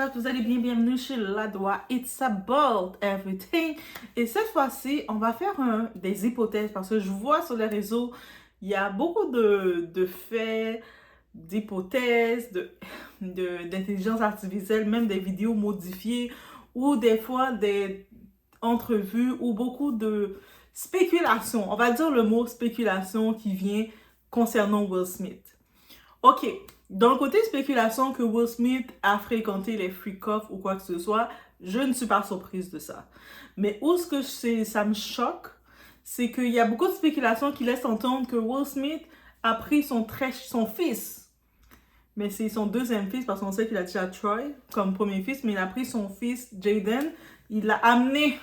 j'espère que vous allez bien. Bienvenue chez Ladoua. It's about everything. Et cette fois-ci, on va faire des hypothèses parce que je vois sur les réseaux, il y a beaucoup de faits, d'hypothèses, d'intelligence artificielle, même des vidéos modifiées ou des fois des entrevues ou beaucoup de spéculation. On va dire le mot spéculation qui vient concernant Will Smith. Ok, dans le côté spéculation que Will Smith a fréquenté les freak-offs ou quoi que ce soit, je ne suis pas surprise de ça. Mais où ce que ça me choque, c'est qu'il y a beaucoup de spéculations qui laissent entendre que Will Smith a pris son fils. Mais c'est son deuxième fils parce qu'on sait qu'il a déjà Troy comme premier fils, mais il a pris son fils Jaden, il l'a amené,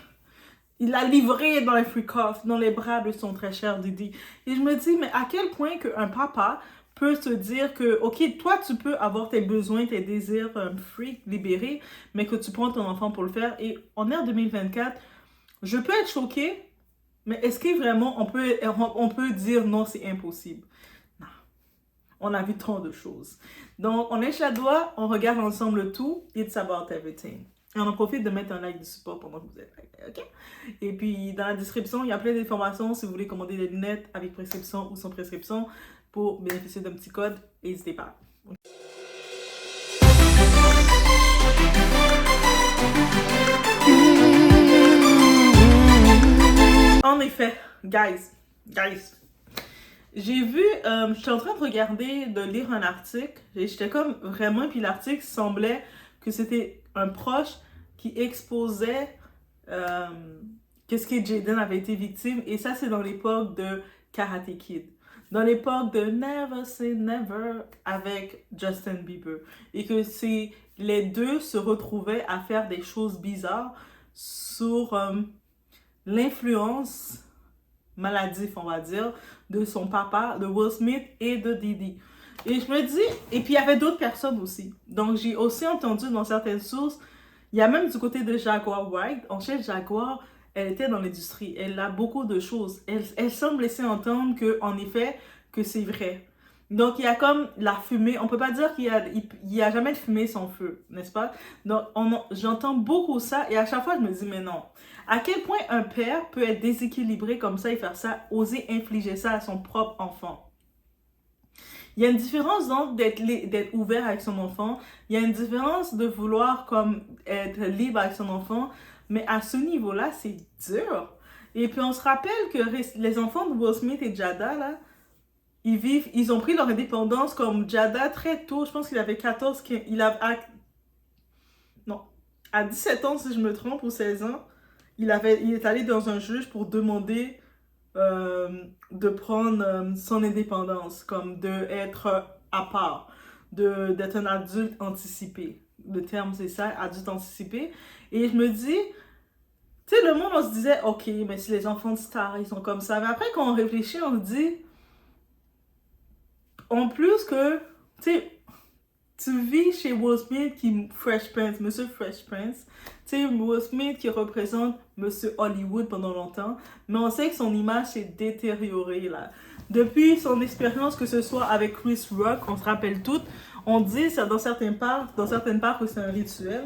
il l'a livré dans les freak-offs, dans les bras de son très cher Diddy. Et je me dis, mais à quel point qu'un papa peut se dire que, ok, toi, tu peux avoir tes besoins, tes désirs freak, libérés, mais que tu prends ton enfant pour le faire. Et en ère 2024, je peux être choquée, mais est-ce que vraiment on peut dire non, c'est impossible? Non. On a vu tant de choses. Donc, on est chez Ladoua, on regarde ensemble tout. It's about everything. Et on en profite de mettre un like de support pendant que vous êtes là, ok? Et puis, dans la description, il y a plein d'informations si vous voulez commander des lunettes avec prescription ou sans prescription pour bénéficier d'un petit code. N'hésitez pas. En effet, guys, j'ai vu, j'étais en train de lire un article, et j'étais comme vraiment, puis l'article semblait que c'était un proche qui exposait qu'est-ce que Jaden avait été victime, et ça c'est dans l'époque de Karate Kid, dans l'époque de Never Say Never avec Justin Bieber, et que les deux se retrouvaient à faire des choses bizarres sur l'influence maladif, on va dire, de son papa, de Will Smith et de Diddy. Et je me dis, et puis il y avait d'autres personnes aussi. Donc j'ai aussi entendu dans certaines sources, il y a même du côté de Jaguar Wright, en chef Jaguar, elle était dans l'industrie, elle a beaucoup de choses. Elle semble laisser entendre que, en effet, que c'est vrai. Donc il y a comme la fumée, on peut pas dire qu'il y a jamais de fumée sans feu, n'est-ce pas? Donc j'entends beaucoup ça et à chaque fois je me dis mais non. À quel point un père peut être déséquilibré comme ça et faire ça, oser infliger ça à son propre enfant? Il y a une différence donc d'être ouvert avec son enfant, il y a une différence de vouloir comme être libre avec son enfant, mais à ce niveau-là, c'est dur. Et puis on se rappelle que les enfants de Will Smith et Jada, là, ils ont pris leur indépendance comme Jada très tôt, je pense qu'il avait 14, à 17 ans si je me trompe, ou 16 ans, il est allé dans un juge pour demander de prendre son indépendance, comme d'être à part, d'être un adulte anticipé. Le terme c'est ça, adulte anticipé. Et je me dis, tu sais, le monde on se disait, ok, mais si les enfants de stars ils sont comme ça, mais après quand on réfléchit, on se dit, en plus que, tu sais, tu vis chez Will Smith qui Fresh Prince, Monsieur Fresh Prince. Tu sais, Will Smith qui représente Monsieur Hollywood pendant longtemps. Mais on sait que son image s'est détériorée là. Depuis son expérience, que ce soit avec Chris Rock, on se rappelle toutes, on dit ça dans certaines parts que c'est un rituel.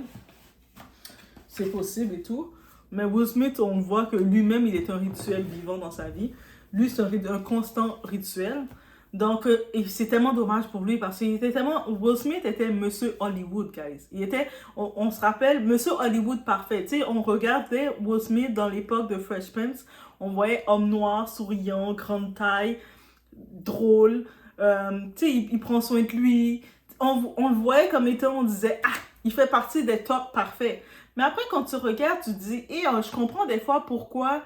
C'est possible et tout. Mais Will Smith, on voit que lui-même, il est un rituel vivant dans sa vie. Lui, c'est un constant rituel. Donc, et c'est tellement dommage pour lui parce qu'il était tellement... Will Smith était Monsieur Hollywood, guys. Il était, on se rappelle, Monsieur Hollywood parfait. Tu sais, on regardait Will Smith dans l'époque de Fresh Prince. On voyait homme noir, souriant, grande taille, drôle. Tu sais, il prend soin de lui. On le voyait comme étant, on disait, ah, il fait partie des top parfaits. Mais après, quand tu regardes, tu te dis, je comprends des fois pourquoi...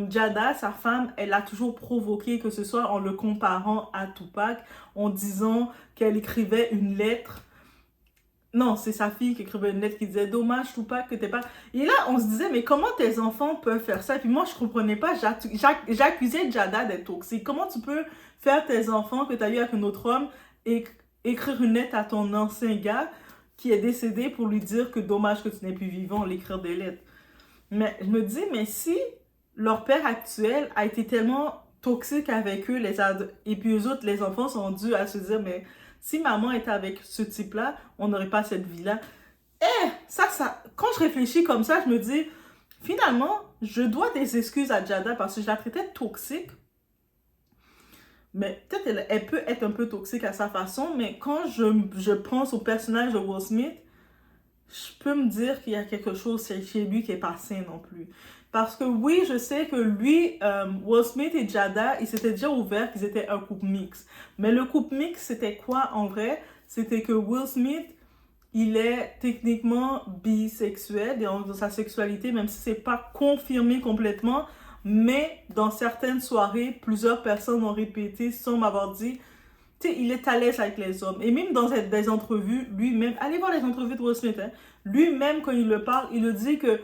Jada, sa femme, elle a toujours provoqué, que ce soit en le comparant à Tupac, en disant qu'elle écrivait une lettre. Non, c'est sa fille qui écrivait une lettre qui disait « Dommage, Tupac, que t'es pas... » Et là, on se disait « Mais comment tes enfants peuvent faire ça? » Et puis moi, je comprenais pas. J'accusais Jada d'être toxique. Comment tu peux faire tes enfants que t'as eu avec un autre homme et écrire une lettre à ton ancien gars qui est décédé pour lui dire que dommage que tu n'es plus vivant, l'écrire des lettres. Mais je me dis, mais si... leur père actuel a été tellement toxique avec eux, et puis eux autres, les enfants sont dus à se dire, mais si maman était avec ce type-là, on n'aurait pas cette vie-là. Quand je réfléchis comme ça, je me dis, finalement, je dois des excuses à Jada parce que je la traitais toxique. Mais peut-être elle peut être un peu toxique à sa façon, mais quand je pense au personnage de Will Smith, je peux me dire qu'il y a quelque chose chez lui qui est pas sain non plus. Parce que oui, je sais que lui, Will Smith et Jada, ils s'étaient déjà ouverts qu'ils étaient un couple mix. Mais le couple mix, c'était quoi en vrai? C'était que Will Smith, il est techniquement bisexuel dans sa sexualité, même si c'est pas confirmé complètement. Mais dans certaines soirées, plusieurs personnes ont répété sans m'avoir dit, tu sais, il est à l'aise avec les hommes. Et même dans des entrevues, lui-même, allez voir les entrevues de Will Smith, hein, lui-même, quand il le parle, il le dit que,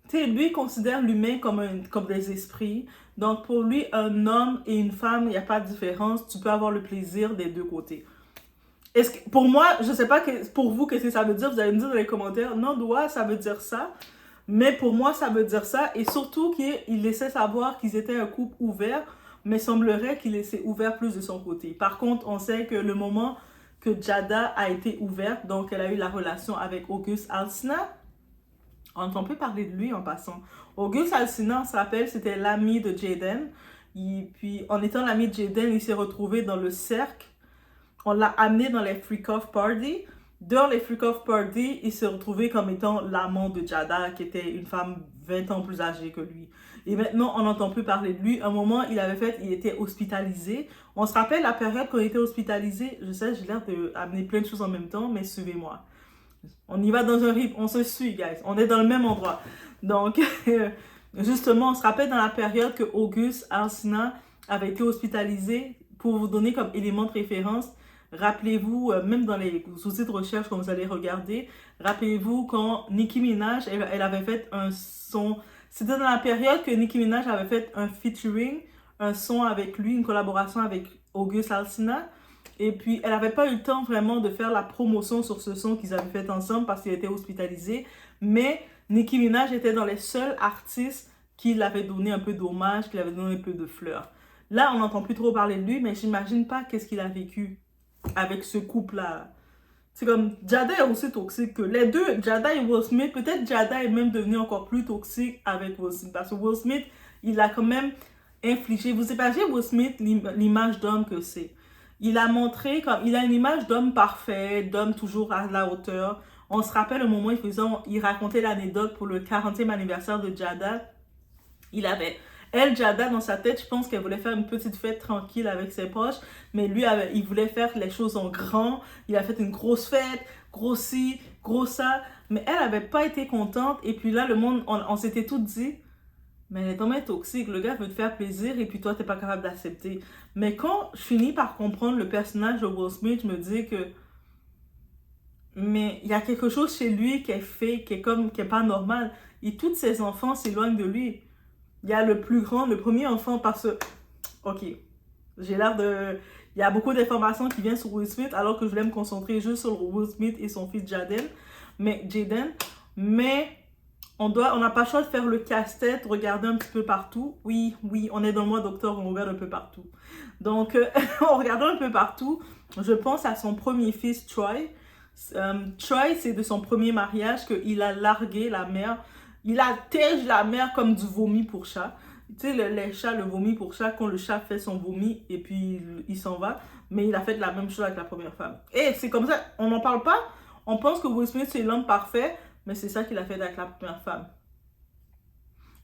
tu sais, lui, il considère l'humain comme des esprits. Donc, pour lui, un homme et une femme, il n'y a pas de différence. Tu peux avoir le plaisir des deux côtés. Pour moi, je ne sais pas pour vous, qu'est-ce que ça veut dire. Vous allez me dire dans les commentaires. Non, doigt, ça veut dire ça. Mais pour moi, ça veut dire ça. Et surtout qu'il laissait savoir qu'ils étaient un couple ouvert, mais semblerait qu'il laissait ouvert plus de son côté. Par contre, on sait que le moment que Jada a été ouverte, donc elle a eu la relation avec August Alsina, on peut parler de lui en passant. August Alsina, on se rappelle, c'était l'ami de Jaden. Et puis, en étant l'ami de Jaden, il s'est retrouvé dans le cercle. On l'a amené dans les freak-off parties. Dans les freak-off parties, il s'est retrouvé comme étant l'amant de Jada, qui était une femme 20 ans plus âgée que lui. Et maintenant, on n'entend plus parler de lui. À un moment, il était hospitalisé. On se rappelle la période quand il était hospitalisé. Je sais, j'ai l'air d'amener plein de choses en même temps, mais suivez-moi. On y va dans un rythme, on se suit, guys. On est dans le même endroit. Donc, justement, on se rappelle dans la période que August Alsina avait été hospitalisé. Pour vous donner comme élément de référence, rappelez-vous, même dans les outils de recherche quand vous allez regarder, rappelez-vous quand Nicki Minaj, elle avait fait un son. C'était dans la période que Nicki Minaj avait fait un featuring, un son avec lui, une collaboration avec August Alsina. Et puis, elle n'avait pas eu le temps vraiment de faire la promotion sur ce son qu'ils avaient fait ensemble parce qu'il était hospitalisé. Mais Nicki Minaj était dans les seuls artistes qui l'avaient donné un peu d'hommage, qui l'avaient donné un peu de fleurs. Là, on n'entend plus trop parler de lui, mais j'imagine pas qu'est-ce qu'il a vécu avec ce couple-là. C'est comme, Jada est aussi toxique que les deux, Jada et Will Smith. Peut-être Jada est même devenu encore plus toxique avec Will Smith. Parce que Will Smith, il a quand même infligé. Vous imaginez Will Smith, l'image d'homme que c'est. Il a montré, comme, il a une image d'homme parfait, d'homme toujours à la hauteur. On se rappelle au moment où il racontait l'anecdote pour le 40e anniversaire de Jada. Jada, dans sa tête, je pense qu'elle voulait faire une petite fête tranquille avec ses proches, mais lui, il voulait faire les choses en grand. Il a fait une grosse fête, gros ci, gros ça, mais elle n'avait pas été contente. Et puis là, le monde, on s'était toutes dit, mais elle est tombée toxique, le gars veut te faire plaisir et puis toi, t'es pas capable d'accepter. Mais quand je finis par comprendre le personnage de Will Smith, je me dis que, mais il y a quelque chose chez lui qui est fait, qui est pas normal. Et tous ses enfants s'éloignent de lui. Il y a le plus grand, le premier enfant parce que... Ok, j'ai l'air de... Il y a beaucoup d'informations qui viennent sur Will Smith alors que je voulais me concentrer juste sur Will Smith et son fils Jaden. Mais on n'a pas le choix de faire le casse-tête, regarder un petit peu partout. Oui, on est dans le mois d'octobre, on regarde un peu partout. Donc, en regardant un peu partout, je pense à son premier fils, Troy. Troy, c'est de son premier mariage qu'il a largué la mère. Il attège la mère comme du vomi pour chat. Tu sais, les chats, le vomi pour chat, quand le chat fait son vomi et puis il s'en va. Mais il a fait la même chose avec la première femme. Et c'est comme ça, on n'en parle pas. On pense que Will Smith, c'est l'homme parfait, mais c'est ça qu'il a fait avec la première femme.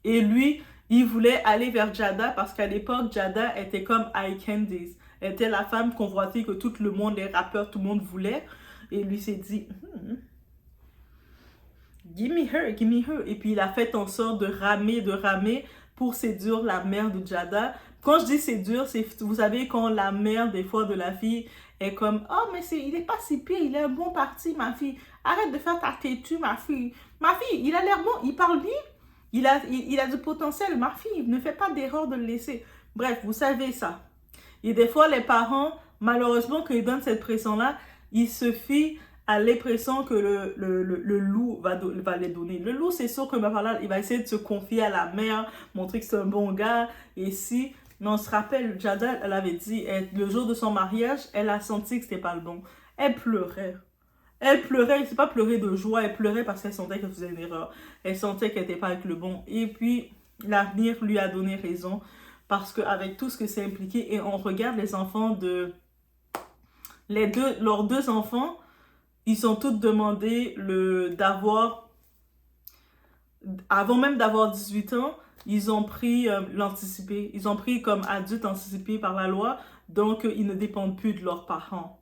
Et lui, il voulait aller vers Jada parce qu'à l'époque, Jada était comme Eye Candies. Elle était la femme convoitée que tout le monde, les rappeurs, tout le monde voulait. Et lui s'est dit... Give me her, give me her. Et puis il a fait en sorte de ramer pour séduire la mère de Jada. Quand je dis séduire, c'est, vous savez, quand la mère, des fois, de la fille est comme, oh, mais il est pas si pire, il est un bon parti, ma fille. Arrête de faire ta têtue, ma fille. Ma fille, il a l'air bon, il parle bien. Il a du potentiel, ma fille. Ne fais pas d'erreur de le laisser. Bref, vous savez ça. Et des fois, les parents, malheureusement, quand ils donnent cette pression-là, ils se fient à l'impression que le loup va les donner. Le loup, c'est sûr que il va essayer de se confier à la mère, montrer que c'est un bon gars. Et si, mais on se rappelle, Jada, elle avait dit, le jour de son mariage, elle a senti que c'était pas le bon. Elle pleurait. Elle pleurait, c'est pas pleurer de joie, elle pleurait parce qu'elle sentait qu'elle faisait une erreur. Elle sentait qu'elle n'était pas avec le bon. Et puis, l'avenir lui a donné raison parce qu'avec tout ce que c'est impliqué, et on regarde les enfants de... leurs deux enfants, ils ont tous demandé d'avoir... Avant même d'avoir 18 ans, ils ont pris l'anticipé. Ils ont pris comme adultes anticipés par la loi, donc ils ne dépendent plus de leurs parents.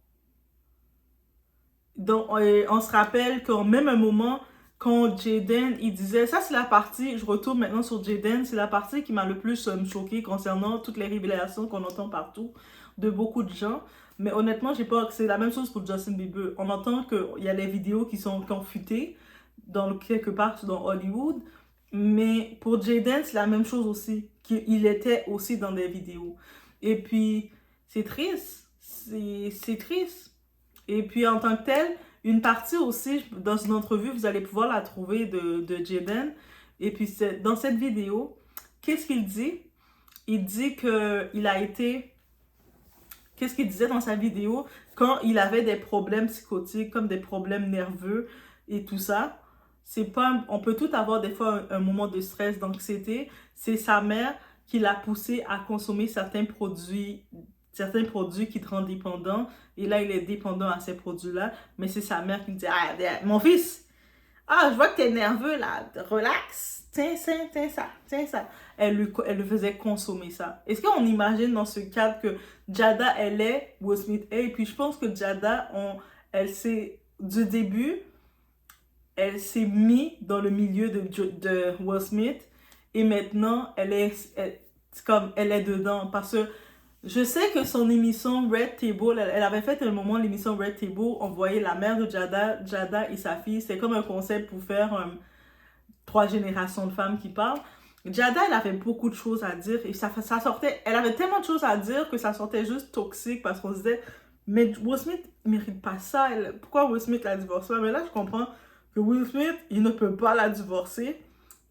Donc, on se rappelle qu'en même un moment, quand Jaden, il disait, ça c'est la partie, je retourne maintenant sur Jaden, c'est la partie qui m'a le plus choquée concernant toutes les révélations qu'on entend partout de beaucoup de gens. Mais honnêtement, j'ai pas, c'est la même chose pour Justin Bieber. On entend qu'il y a les vidéos qui sont confutées quelque part dans Hollywood, mais pour Jaden, c'est la même chose aussi, qu'il était aussi dans des vidéos. Et puis, c'est triste, c'est triste. Et puis en tant que tel, une partie aussi, dans une entrevue, vous allez pouvoir la trouver de Jaden. Et puis dans cette vidéo, qu'est-ce qu'il dit? Il dit qu'il a été... Qu'est-ce qu'il disait dans sa vidéo quand il avait des problèmes psychotiques, comme des problèmes nerveux et tout ça? C'est pas... On peut tout avoir des fois un moment de stress, d'anxiété. C'est sa mère qui l'a poussé à consommer certains produits qui te rendent dépendant. Et là, il est dépendant à ces produits-là. Mais c'est sa mère qui lui dit, ah, mon fils, ah, je vois que t'es nerveux là, relax, tiens ça, tiens ça. Elle le faisait consommer ça. Est-ce qu'on imagine dans ce cadre que Jada, elle est, Will Smith est, et puis je pense que Jada, elle s'est, du début, elle s'est mise dans le milieu de Will Smith, et maintenant, elle est dedans, parce que je sais que son émission Red Table, elle avait fait un moment l'émission Red Table, on voyait la mère de Jada et sa fille, c'était comme un concept pour faire 3 générations de femmes qui parlent. Jada, elle avait beaucoup de choses à dire et ça sortait, elle avait tellement de choses à dire que ça sortait juste toxique parce qu'on se disait, mais Will Smith ne mérite pas ça, pourquoi Will Smith l'a divorcé? Mais là, je comprends que Will Smith, il ne peut pas la divorcer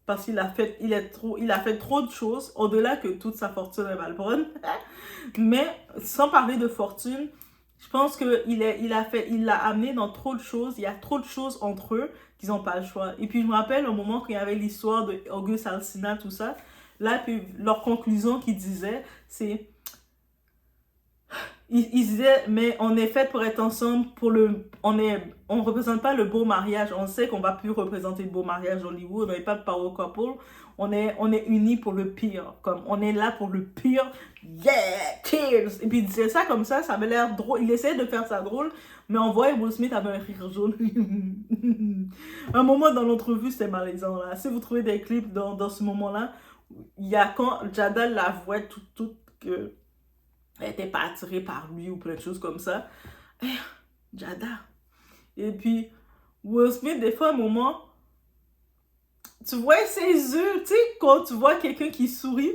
parce qu'il a fait, il a fait trop de choses, au-delà que toute sa fortune est malbonne. Mais sans parler de fortune, je pense qu'il l'a amené dans trop de choses. Il y a trop de choses entre eux qu'ils n'ont pas le choix. Et puis je me rappelle au moment qu'il y avait l'histoire d'August Alsina, tout ça. Là, puis leur conclusion qu'ils disaient, c'est... Ils disaient, mais on est fait pour être ensemble, on représente pas le beau mariage. On sait qu'on va plus représenter le beau mariage Hollywood, on n'est pas de power couple. On est unis pour le pire. Comme, on est là pour le pire. Yeah, cheers! Et puis il disait ça comme ça avait l'air drôle. Il essayait de faire ça drôle, mais on voyait Will Smith avait un rire jaune. Un moment dans l'entrevue, c'était malaisant, là. Si vous trouvez des clips dans ce moment-là, il y a quand Jada la voit toute que elle n'était pas attirée par lui ou plein de choses comme ça. Jada. Et puis, Will Smith, des fois, à un moment, tu vois ses yeux, tu sais, quand tu vois quelqu'un qui sourit,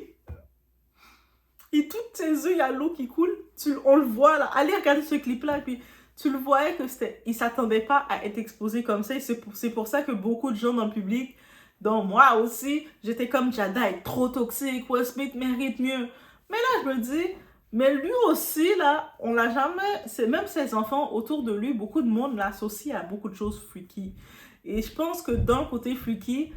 et tous ses yeux, il y a l'eau qui coule, on le voit là. Allez regarder ce clip-là, et puis tu le voyais que il s'attendait pas à être exposé comme ça, et c'est pour ça que beaucoup de gens dans le public, dont moi aussi, j'étais comme Jada est trop toxique, Will Smith mérite mieux. Mais là, je me dis... Mais lui aussi, là, on l'a jamais... Même ses enfants autour de lui, beaucoup de monde l'associe à beaucoup de choses freaky. Et je pense que dans le côté freaky,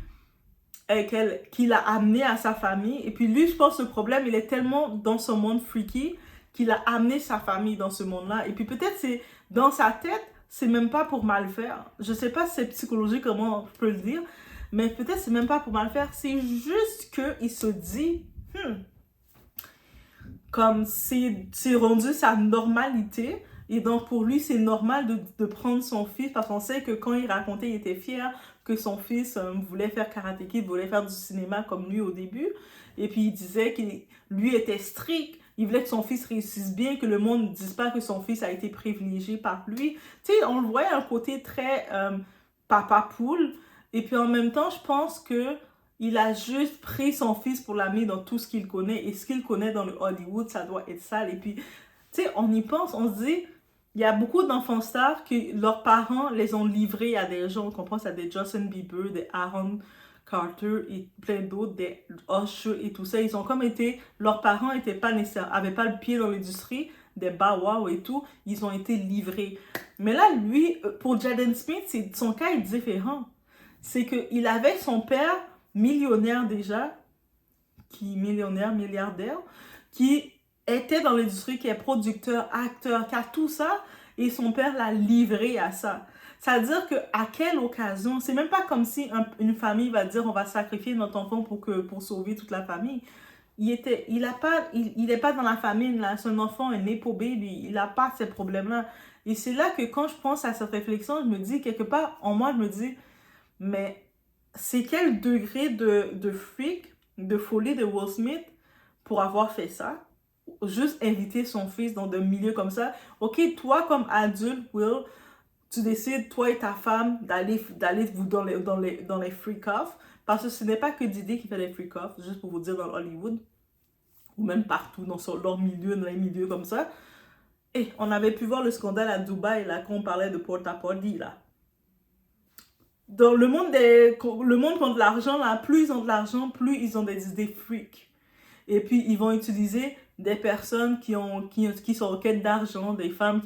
qu'il a amené à sa famille, et puis lui, je pense que le problème, il est tellement dans ce monde freaky qu'il a amené sa famille dans ce monde-là. Et puis peut-être c'est dans sa tête, c'est même pas pour mal faire. Je sais pas si c'est psychologique, comment je peux le dire, mais peut-être c'est même pas pour mal faire. C'est juste qu'il se dit... Comme c'est rendu sa normalité. Et donc, pour lui, c'est normal de prendre son fils parce qu'on sait que quand il racontait, il était fier que son fils voulait faire Karate Kid, voulait faire du cinéma comme lui au début. Et puis, il disait qu'il lui était strict. Il voulait que son fils réussisse bien, que le monde ne dise pas que son fils a été privilégié par lui. Tu sais, on le voyait un côté très papa poule. Et puis, en même temps, je pense que il a juste pris son fils pour l'amener dans tout ce qu'il connaît. Et ce qu'il connaît dans le Hollywood, ça doit être sale. Et puis, tu sais, on y pense, on se dit, il y a beaucoup d'enfants stars que leurs parents les ont livrés à des gens. On pense à des Justin Bieber, des Aaron Carter et plein d'autres, des Usher et tout ça. Ils ont comme été, leurs parents n'avaient pas le pied dans l'industrie, des Bow Wow et tout, ils ont été livrés. Mais là, lui, pour Jaden Smith, son cas est différent. C'est qu'il avait son père millionnaire déjà, milliardaire, qui était dans l'industrie, qui est producteur, acteur, qui a tout ça, et son père l'a livré à ça. C'est-à-dire qu'à quelle occasion, c'est même pas comme si une famille va dire on va sacrifier notre enfant pour sauver toute la famille. Il est pas dans la famine, là. Son enfant est né pour baby, il n'a pas ces problèmes-là. Et c'est là que quand je pense à cette réflexion, je me dis, quelque part, en moi, je me dis, mais c'est quel degré de freak, de folie de Will Smith pour avoir fait ça? Juste inviter son fils dans des milieux comme ça. Ok, toi, comme adulte, Will, tu décides, toi et ta femme, d'aller vous dans les freak-off. Parce que ce n'est pas que Diddy qui fait les freak-off, juste pour vous dire, dans Hollywood, ou même partout, dans leur milieu, dans les milieux comme ça. Et on avait pu voir le scandale à Dubaï, là, quand on parlait de porta-potty, là. Dans le monde contre l'argent, là, plus ils ont de l'argent, plus ils ont des idées freak. Et puis, ils vont utiliser des personnes qui sont en quête d'argent, des femmes,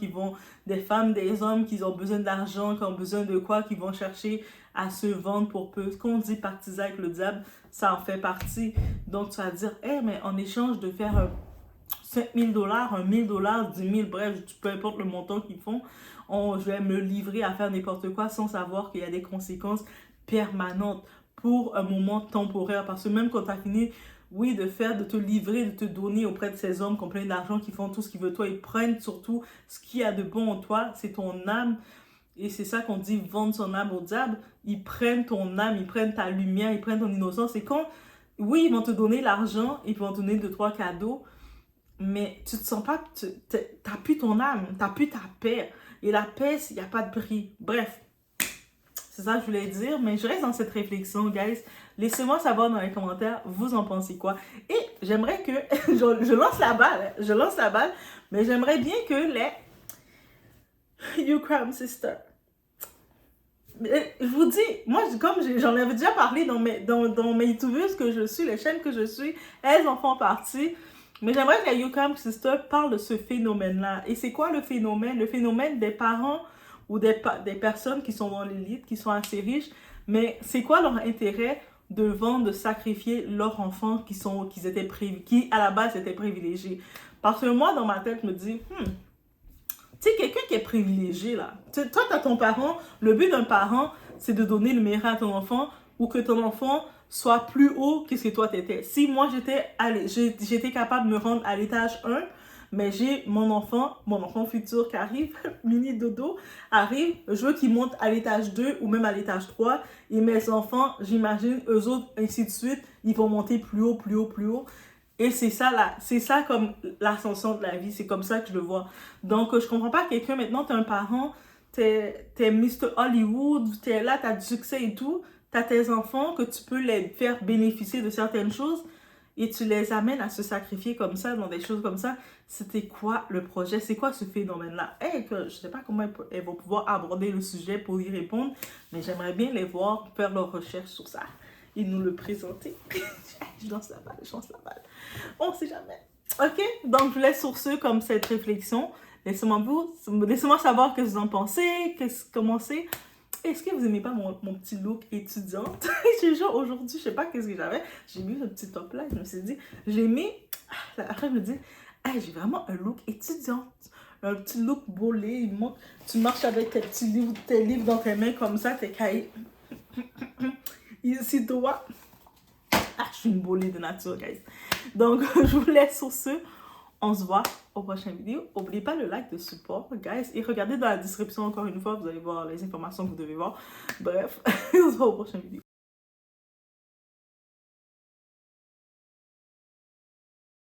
des hommes qui ont besoin d'argent, qui ont besoin de quoi, qui vont chercher à se vendre pour peu. Ce qu'on dit partisan avec le diable, ça en fait partie. Donc, tu vas dire, hey, mais en échange de faire 5 000 $, 1 000 $, 10 000, bref, peu importe le montant qu'ils font, je vais me livrer à faire n'importe quoi sans savoir qu'il y a des conséquences permanentes pour un moment temporaire. Parce que même quand tu as fini, oui, de te livrer, de te donner auprès de ces hommes qui ont plein d'argent, qui font tout ce qu'ils veulent, toi, ils prennent surtout ce qu'il y a de bon en toi, c'est ton âme. Et c'est ça qu'on dit, vendre son âme au diable. Ils prennent ton âme, ils prennent ta lumière, ils prennent ton innocence. Et quand, oui, ils vont te donner l'argent, ils vont te donner 2-3 cadeaux, mais tu te sens pas, t'as plus ton âme, t'as plus ta paix. Et la paix, il n'y a pas de prix. Bref, c'est ça que je voulais dire, mais je reste dans cette réflexion, guys. Laissez-moi savoir dans les commentaires, vous en pensez quoi. Et j'aimerais que, je lance la balle, mais j'aimerais bien que les Ukraine Sisters, je vous dis, moi, comme j'en avais déjà parlé dans mes YouTubers que je suis, les chaînes que je suis, elles en font partie. Mais j'aimerais que les Ukraine Sisters parlent de ce phénomène-là. Et c'est quoi le phénomène? Le phénomène des parents ou des personnes qui sont dans l'élite, qui sont assez riches, mais c'est quoi leur intérêt de vendre, de sacrifier leurs enfants qui à la base étaient privilégiés? Parce que moi, dans ma tête, je me dis, tu sais, quelqu'un qui est privilégié, là, toi, t'as ton parent, le but d'un parent, c'est de donner le meilleur à ton enfant ou que ton enfant soit plus haut que ce que toi t'étais. Si moi, j'étais capable de me rendre à l'étage 1, mais j'ai mon enfant futur qui arrive, mini dodo, arrive, je veux qu'il monte à l'étage 2 ou même à l'étage 3, et mes enfants, j'imagine, eux autres, ainsi de suite, ils vont monter plus haut, plus haut, plus haut. Et c'est ça comme l'ascension de la vie, c'est comme ça que je le vois. Donc, je comprends pas quelqu'un, maintenant, t'es un parent, t'es Mr. Hollywood, t'es là, t'as du succès et tout, t'as tes enfants que tu peux les faire bénéficier de certaines choses, et tu les amènes à se sacrifier comme ça, dans des choses comme ça. C'était quoi le projet? C'est quoi ce phénomène-là? Je sais pas comment elles vont pouvoir aborder le sujet pour y répondre, mais j'aimerais bien les voir faire leurs recherches sur ça et nous le présenter. Je lance la balle. On sait jamais. Ok? Donc, je vous laisse sur ce, comme cette réflexion. Laissez-moi savoir ce que vous en pensez, comment c'est. Est-ce que vous aimez pas mon petit look étudiante? Je jure, aujourd'hui, je sais pas qu'est-ce que j'avais. J'ai mis ce petit top là, je me suis dit, j'ai mis. Après, je me dis, hey, j'ai vraiment un look étudiante. Un petit look bolé. Tu marches avec tes livres dans tes mains comme ça, tes cahiers. Ici, toi. Je suis une bolée de nature, guys. Donc, je vous laisse sur ce. On se voit au prochain vidéo. N'oubliez pas le like de support, guys. Et regardez dans la description encore une fois, vous allez voir les informations que vous devez voir. Bref, on se voit au prochain vidéo.